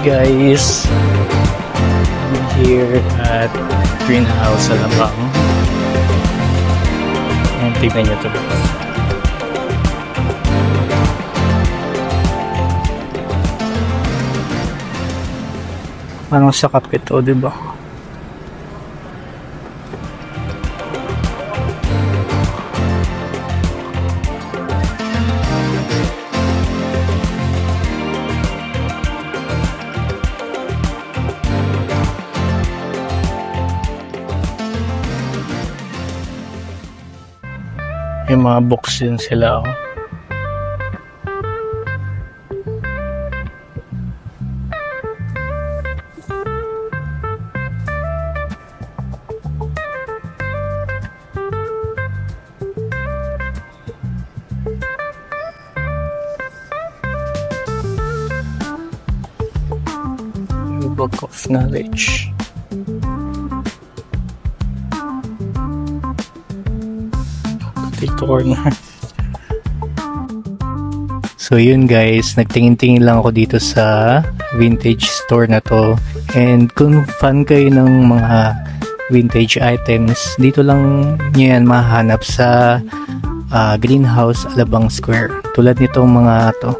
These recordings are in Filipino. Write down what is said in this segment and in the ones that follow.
guys, I'm here at Greenhouse Alabang. And tignan nyo ito. Parang sa kape to, diba? Yung mga books din sila, oh. Yung book of knowledge. Corner. So yun guys, nagtingin-tingin lang ako dito sa vintage store na to, and kung fan kayo ng mga vintage items, dito lang nyo yan mahanap sa Greenhouse Alabang Square, tulad nitong mga to.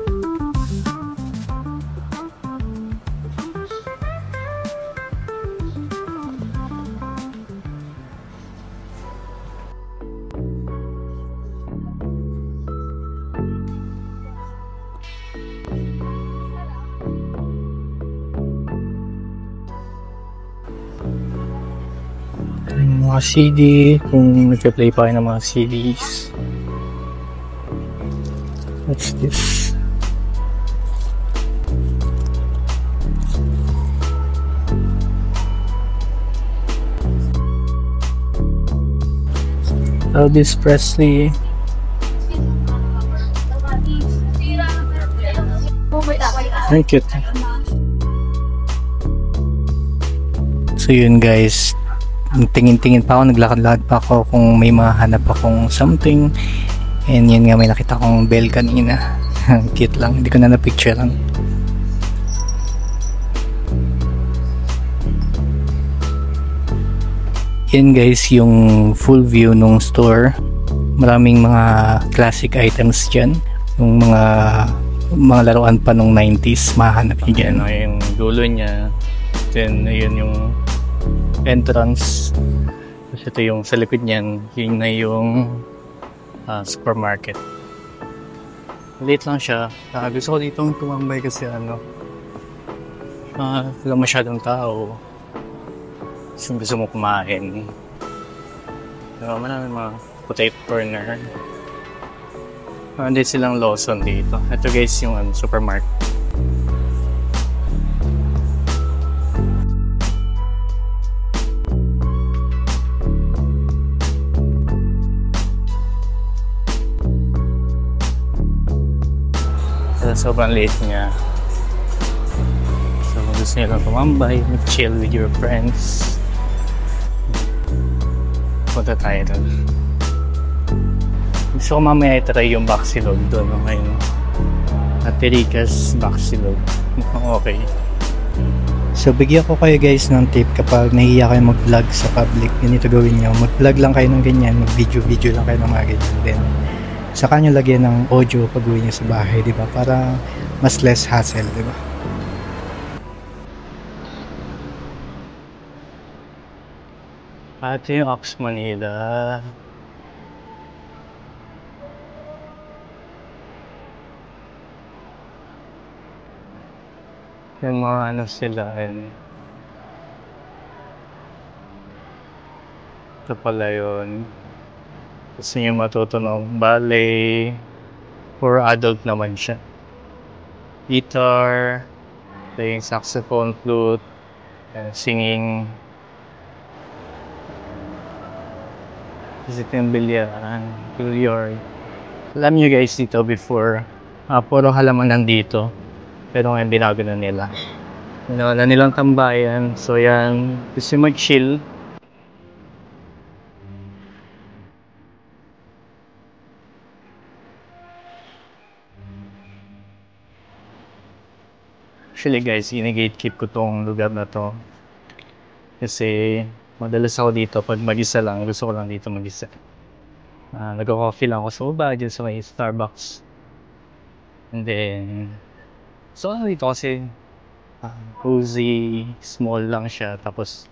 Mga CD, kung nagpe-play pa kayo ng mga CDs. What's this? Elvis Presley. Ang cute. So yun guys, tingin-tingin pa ako, naglakad-lakad pa ako kung may mahanap akong something, and yun nga, may nakita akong bell kanina. Cute lang, hindi ko na na-picture lang. Yan guys, yung full view nung store. Maraming mga classic items dyan, yung mga laruan pa nung 90s, mahanap nyo dyan. Yung dulo niya, then yun yung entrance. Tapos ito yung sa likod niyan, yun na yung supermarket. Late lang siya. Gusto ko ditong tumambay kasi wala masyadong tao. Gusto mo kumain. Maraming mga potato corner. Hindi silang Lawson dito. Ito guys yung supermarket. Sobrang late niya. So kung gusto nyo lang tumambay, chill with your friends, punta tayo doon. Gusto ko mamaya itry yung Baxilog doon, ngayon Aterikas Baxilog. Mukhang okay. So bigyan ko kayo guys ng tip, kapag nahiya kayo mag-vlog sa public, ganito gawin nyo. Mag-vlog lang kayo ng ganyan, mag-video lang kayo ng mga ganyan. Then saka nyo lagyan ng audio pag uwi nyo sa bahay, diba? Para mas less hassle, diba? Ito yung Ox Manila. Yung mga sila, ito pala yun. Gusto nyo matuto ng ballet, for adult naman siya. Guitar, playing saxophone, flute, and singing. Kasi ito yung bilyaran, billiard. Alam nyo guys, dito before, puro halaman nandito. Pero ngayon binago na nila. Wala nilang tambayan. So yan, gusto mag-chill. Actually guys, gatekeep ko tong lugar na to. Kasi madalas ako dito pag mag-isa lang. Gusto ko lang dito mag-isa. Nag-coffee lang ako sa baba dyan sa may Starbucks. And then, so dito kasi cozy, small lang siya. Tapos,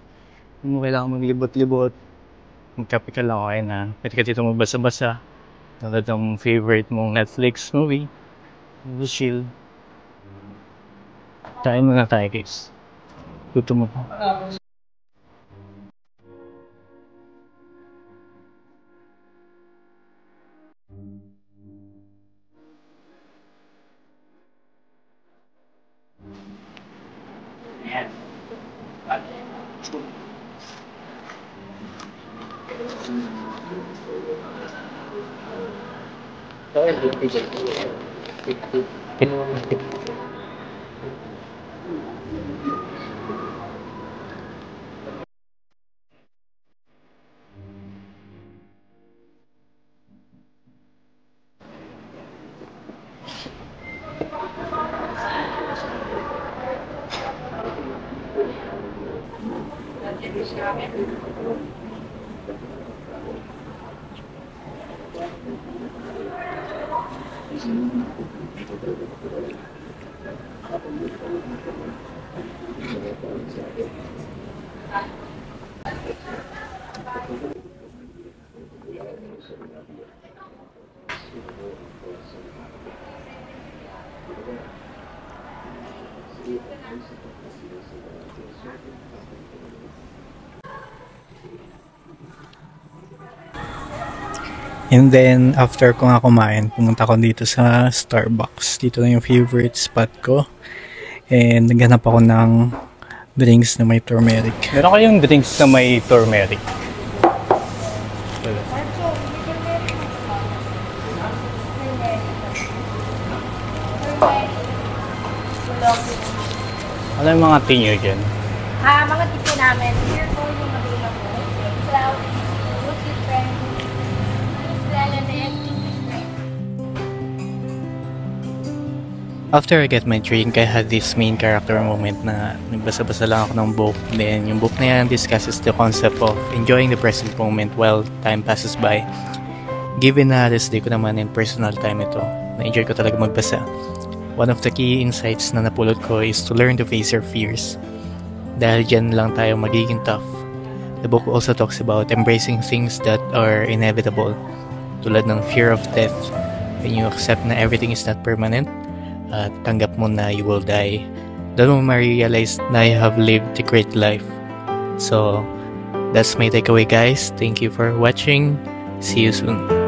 kung kailangan maglibot-libot, magkape ka lang, okay na. Pwede ka dito magbasa-basa. Nalad ng favorite mong Netflix movie. Chill. Kain muna tayo guys. Gutom ako. And then, after ko nga kumain, pumunta ko dito sa Starbucks. Dito na yung favorite spot ko. And naghanap ako ng drinks na may turmeric. Meron kayong drinks na may turmeric? Ano yung mga tea nyo dyan? Mga tea namin. Here po yung available. Cloud, Lucy Friend, After I get my drink, I had this main character moment na nagbasa-basa lang ako ng book. Then, yung book na yan discusses the concept of enjoying the present moment while time passes by. Given na rest day ko naman in personal time ito, na-enjoy ko talaga magbasa. One of the key insights na napulot ko is to learn to face your fears. Dahil dyan lang tayo magiging tough. The book also talks about embracing things that are inevitable, tulad ng fear of death. When you accept na everything is not permanent, at tanggap mo na you will die, doon mo ma-realize na you have lived a great life. So, that's my takeaway guys. Thank you for watching. See you soon.